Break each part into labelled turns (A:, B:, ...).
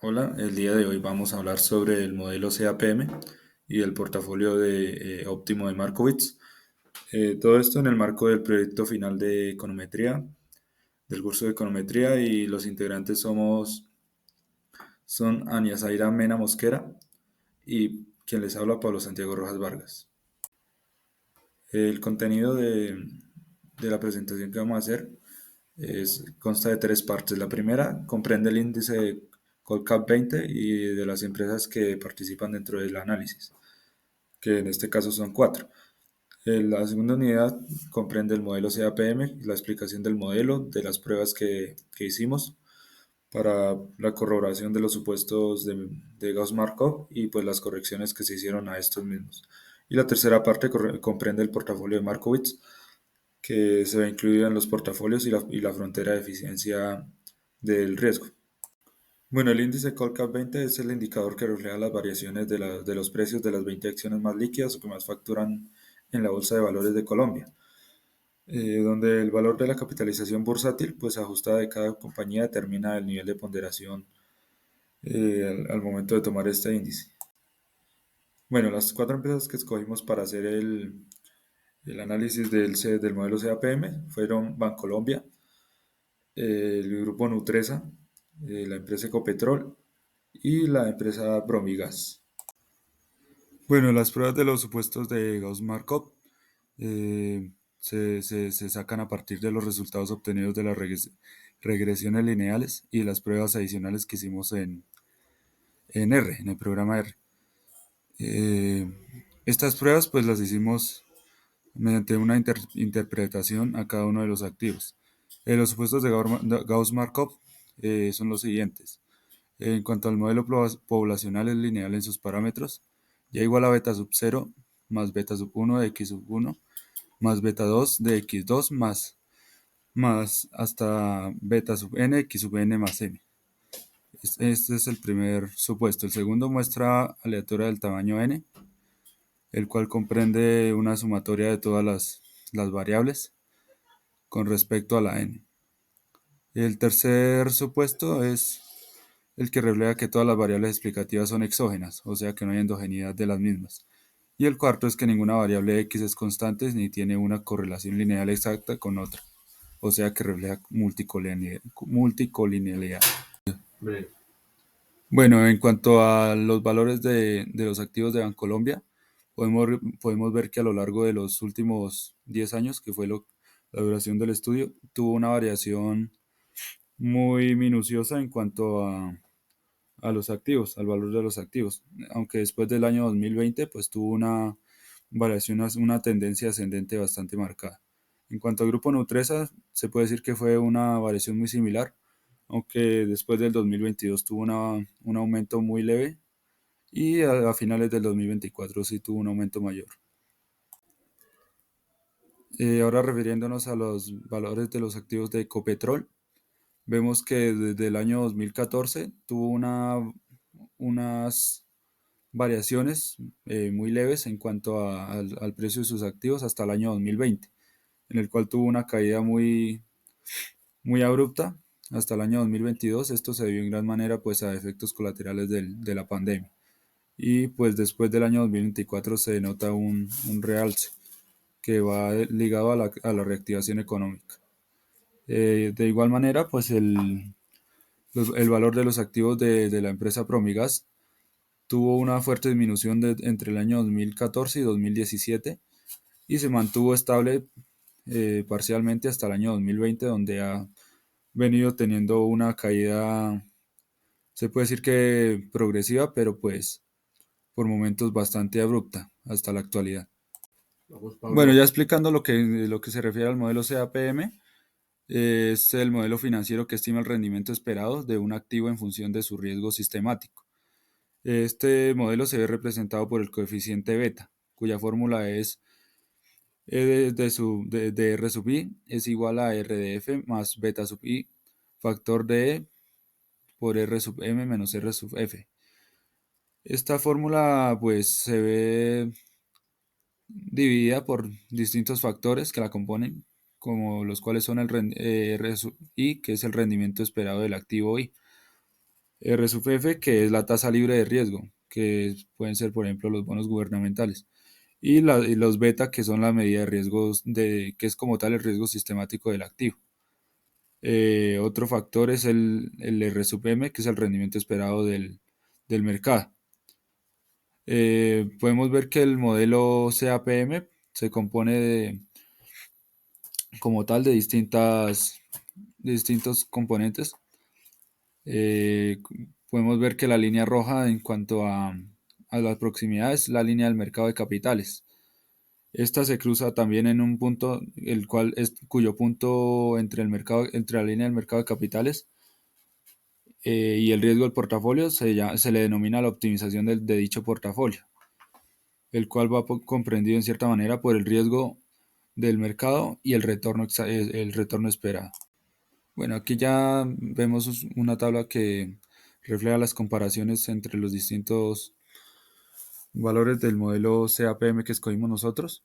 A: Hola, el día de hoy vamos a hablar sobre el modelo CAPM y el portafolio de óptimo de Markowitz. Todo esto en el marco del proyecto final de econometría, del curso de econometría, y los integrantes son Ania Zaira Mena Mosquera y quien les habla, Pablo Santiago Rojas Vargas. El contenido de la presentación que vamos a hacer consta de tres partes. La primera comprende el índice de Colcap 20 y de las empresas que participan dentro del análisis, que en este caso son cuatro. La segunda unidad comprende el modelo CAPM, la explicación del modelo, de las pruebas que hicimos para la corroboración de los supuestos de Gauss-Markov y pues las correcciones que se hicieron a estos mismos. Y la tercera parte comprende el portafolio de Markowitz, que se ve incluido en los portafolios y la frontera de eficiencia del riesgo. Bueno, el índice Colcap 20 es el indicador que refleja las variaciones de los precios de las 20 acciones más líquidas o que más facturan en la Bolsa de Valores de Colombia, donde el valor de la capitalización bursátil, pues ajustada de cada compañía, determina el nivel de ponderación al momento de tomar este índice. Bueno, las cuatro empresas que escogimos para hacer el análisis del modelo CAPM fueron Bancolombia, el grupo Nutresa, la empresa Ecopetrol y la empresa Bromigas. Bueno, las pruebas de los supuestos de Gauss-Markov se sacan a partir de los resultados obtenidos de las regresiones lineales y las pruebas adicionales que hicimos en R, en el programa R. Eh, Estas pruebas pues las hicimos mediante una interpretación a cada uno de los activos. Los supuestos de Gauss-Markov son los siguientes. En cuanto al modelo poblacional es lineal en sus parámetros, y igual a beta sub 0 más beta sub 1 de x sub 1 más beta 2 de x2 más hasta beta sub n x sub n más m. Este es el primer supuesto. El segundo muestra aleatoria del tamaño n, el cual comprende una sumatoria de todas las variables con respecto a la n. El tercer supuesto es el que refleja que todas las variables explicativas son exógenas, o sea que no hay endogeneidad de las mismas. Y el cuarto es que ninguna variable x es constante ni tiene una correlación lineal exacta con otra, o sea que refleja multicolinealidad. Bueno, en cuanto a los valores de los activos de Bancolombia, podemos ver que a lo largo de los últimos 10 años, que fue la duración del estudio, tuvo una variación muy minuciosa en cuanto a los activos, al valor de los activos, aunque después del año 2020 pues tuvo una variación, una tendencia ascendente bastante marcada. En cuanto al grupo Nutresa, se puede decir que fue una variación muy similar, aunque después del 2022 tuvo un aumento muy leve y a finales del 2024 sí tuvo un aumento mayor. Ahora refiriéndonos a los valores de los activos de Ecopetrol, vemos que desde el año 2014 tuvo unas variaciones muy leves en cuanto al precio de sus activos hasta el año 2020, en el cual tuvo una caída muy abrupta hasta el año 2022. Esto se debió en gran manera pues a efectos colaterales de la pandemia. Y pues después del año 2024 se denota un realce que va ligado a la reactivación económica. De igual manera, pues el valor de los activos de la empresa Promigas tuvo una fuerte disminución entre el año 2014 y 2017 y se mantuvo estable parcialmente hasta el año 2020, donde ha venido teniendo una caída, se puede decir que progresiva, pero pues por momentos bastante abrupta hasta la actualidad. Bueno, ya explicando lo que se refiere al modelo CAPM, es el modelo financiero que estima el rendimiento esperado de un activo en función de su riesgo sistemático. Este modelo se ve representado por el coeficiente beta, cuya fórmula es de R sub i es igual a R de f más beta sub i, factor de E por R sub m menos R sub f. Esta fórmula pues se ve dividida por distintos factores que la componen, como los cuales son R sub i, que es el rendimiento esperado del activo i. RSUPF, que es la tasa libre de riesgo, que pueden ser, por ejemplo, los bonos gubernamentales. Y los beta, que son la medida de riesgos, que es como tal el riesgo sistemático del activo. Otro factor es el RSUPM, que es el rendimiento esperado del mercado. Podemos ver que el modelo CAPM se compone como tal de distintos componentes. Eh, Podemos ver que la línea roja en cuanto a la proximidad es la línea del mercado de capitales. Esta se cruza también en un punto, cuyo punto entre entre la línea del mercado de capitales y el riesgo del portafolio se le denomina la optimización de dicho portafolio, el cual va comprendido en cierta manera por el riesgo del mercado y el retorno esperado. Bueno, aquí ya vemos una tabla que refleja las comparaciones entre los distintos valores del modelo CAPM que escogimos nosotros.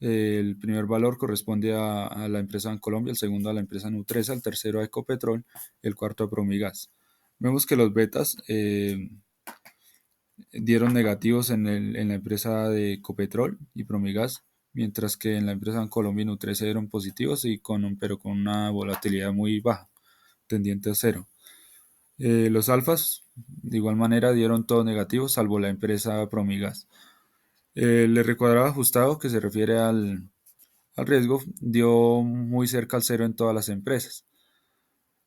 A: El primer valor corresponde a la empresa Bancolombia, el segundo a la empresa Nutresa, el tercero a Ecopetrol, el cuarto a Promigas. Vemos que los betas dieron negativos en la empresa de Ecopetrol y Promigas, mientras que en la empresa Bancolombia y Nutresa dieron positivos, pero con una volatilidad muy baja, tendiente a cero. Los alfas, de igual manera, dieron todos negativos, salvo la empresa Promigas. El R cuadrado ajustado, que se refiere al riesgo, dio muy cerca al cero en todas las empresas.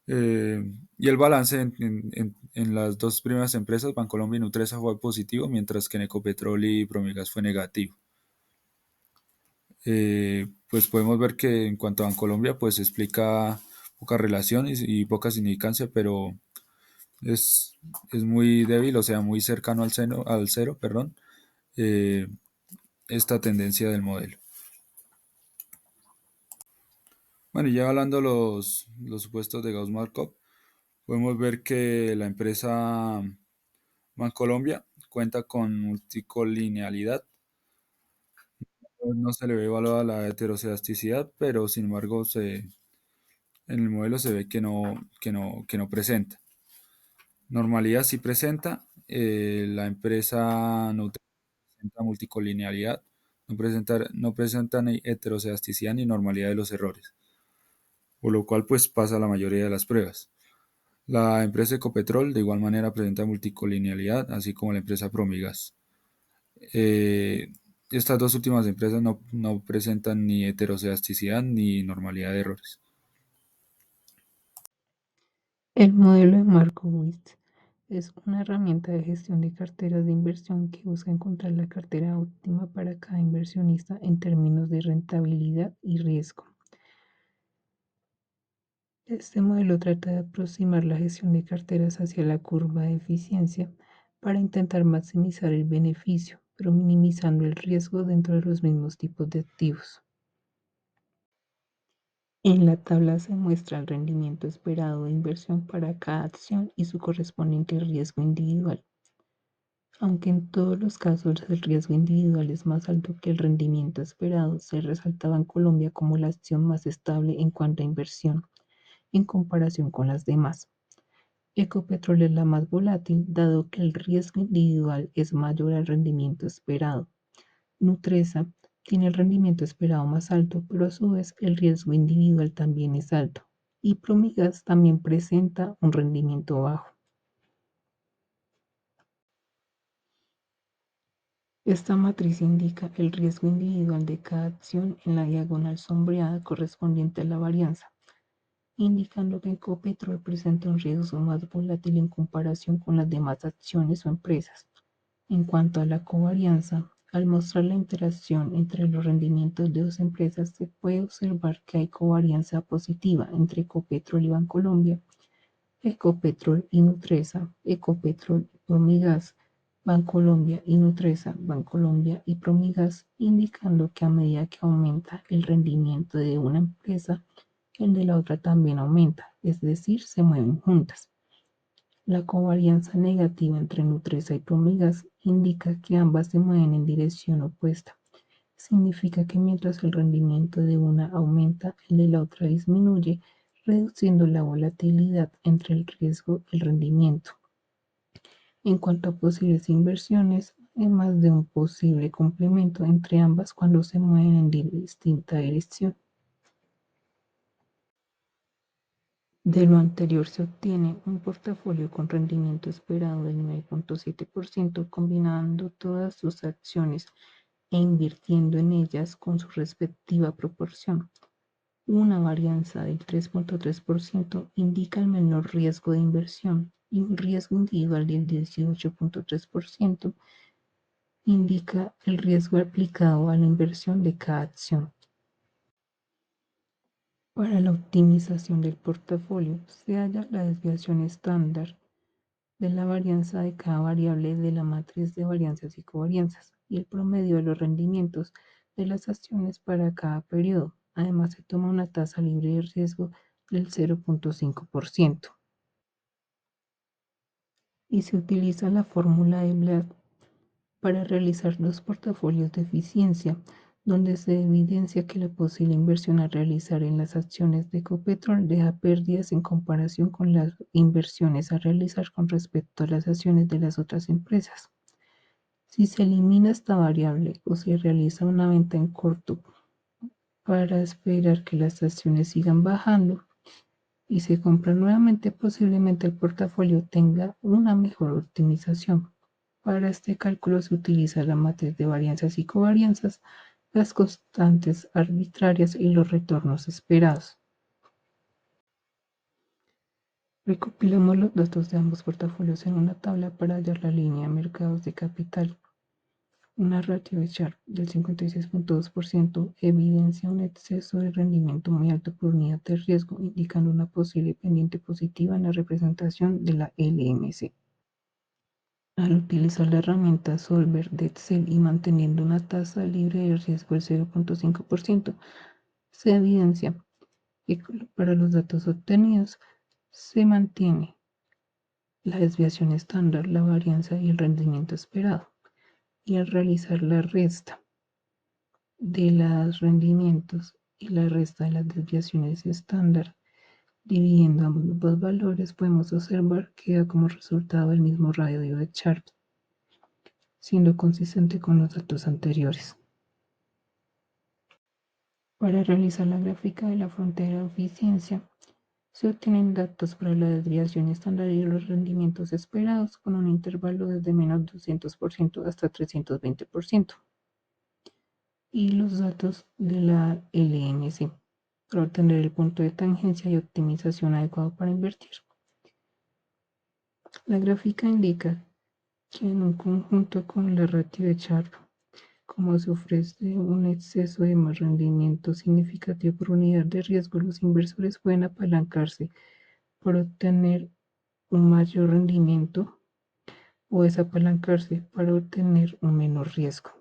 A: Y el balance en las dos primeras empresas, Bancolombia y Nutresa, fue positivo, mientras que en Ecopetrol y Promigas fue negativo. Pues podemos ver que en cuanto a Bancolombia, pues explica poca relación y poca significancia, pero es, es muy débil, o sea, muy cercano al cero, perdón, eh, esta tendencia del modelo. Bueno, y ya hablando los supuestos de Gauss-Markov, podemos ver que la empresa Bancolombia cuenta con multicolinealidad. No se le ve evaluada la heteroscedasticidad, pero sin embargo en el modelo se ve que no presenta. Normalidad sí presenta. La empresa no presenta multicolinealidad, no presenta ni heteroscedasticidad ni normalidad de los errores, por lo cual pues pasa la mayoría de las pruebas. La empresa Ecopetrol de igual manera presenta multicolinealidad, así como la empresa Promigas. Eh, Estas dos últimas empresas no presentan ni heteroscedasticidad ni normalidad de errores.
B: El modelo de Markowitz es una herramienta de gestión de carteras de inversión que busca encontrar la cartera óptima para cada inversionista en términos de rentabilidad y riesgo. Este modelo trata de aproximar la gestión de carteras hacia la curva de eficiencia para intentar maximizar el beneficio, pero minimizando el riesgo dentro de los mismos tipos de activos. En la tabla se muestra el rendimiento esperado de inversión para cada acción y su correspondiente riesgo individual. Aunque en todos los casos el riesgo individual es más alto que el rendimiento esperado, se resaltaba en Colombia como la acción más estable en cuanto a inversión en comparación con las demás. Ecopetrol es la más volátil, dado que el riesgo individual es mayor al rendimiento esperado. Nutresa tiene el rendimiento esperado más alto, pero a su vez el riesgo individual también es alto. Y Promigas también presenta un rendimiento bajo. Esta matriz indica el riesgo individual de cada acción en la diagonal sombreada correspondiente a la varianza, indicando que Ecopetrol presenta un riesgo más volátil en comparación con las demás acciones o empresas. En cuanto a la covarianza, al mostrar la interacción entre los rendimientos de dos empresas, se puede observar que hay covarianza positiva entre Ecopetrol y Bancolombia, Ecopetrol y Nutresa, Ecopetrol y Promigas, Bancolombia y Nutresa, Bancolombia y Promigas, indicando que a medida que aumenta el rendimiento de una empresa, el de la otra también aumenta, es decir, se mueven juntas. La covarianza negativa entre Nutresa y Promigas indica que ambas se mueven en dirección opuesta. Significa que mientras el rendimiento de una aumenta, el de la otra disminuye, reduciendo la volatilidad entre el riesgo y el rendimiento. En cuanto a posibles inversiones, hay más de un posible complemento entre ambas cuando se mueven en distinta dirección. De lo anterior se obtiene un portafolio con rendimiento esperado del 9,7% combinando todas sus acciones e invirtiendo en ellas con su respectiva proporción. Una varianza del 3,3% indica el menor riesgo de inversión y un riesgo individual del 18,3% indica el riesgo aplicado a la inversión de cada acción. Para la optimización del portafolio se halla la desviación estándar de la varianza de cada variable de la matriz de varianzas y covarianzas y el promedio de los rendimientos de las acciones para cada periodo. Además, se toma una tasa libre de riesgo del 0,5% y se utiliza la fórmula de Black para realizar dos portafolios de eficiencia, donde se evidencia que la posible inversión a realizar en las acciones de Ecopetrol deja pérdidas en comparación con las inversiones a realizar con respecto a las acciones de las otras empresas. Si se elimina esta variable o se realiza una venta en corto para esperar que las acciones sigan bajando y se compra nuevamente, posiblemente el portafolio tenga una mejor optimización. Para este cálculo se utiliza la matriz de varianzas y covarianzas, las constantes arbitrarias y los retornos esperados. Recopilamos los datos de ambos portafolios en una tabla para hallar la línea de mercados de capital. Una ratio de Sharpe del 56,2% evidencia un exceso de rendimiento muy alto por unidad de riesgo, indicando una posible pendiente positiva en la representación de la LMC. Al utilizar la herramienta Solver de Excel y manteniendo una tasa libre de riesgo del 0,5%, se evidencia que para los datos obtenidos se mantiene la desviación estándar, la varianza y el rendimiento esperado. Y al realizar la resta de los rendimientos y la resta de las desviaciones estándar, dividiendo ambos valores, podemos observar que da como resultado el mismo radio de Sharpe, siendo consistente con los datos anteriores. Para realizar la gráfica de la frontera de eficiencia, se obtienen datos para la desviación estándar y los rendimientos esperados con un intervalo desde menos 200% hasta 320%. Y los datos de la LMC para obtener el punto de tangencia y optimización adecuado para invertir. La gráfica indica que en un conjunto con la ratio de Sharpe, como se ofrece un exceso de más rendimiento significativo por unidad de riesgo, los inversores pueden apalancarse para obtener un mayor rendimiento o desapalancarse para obtener un menor riesgo.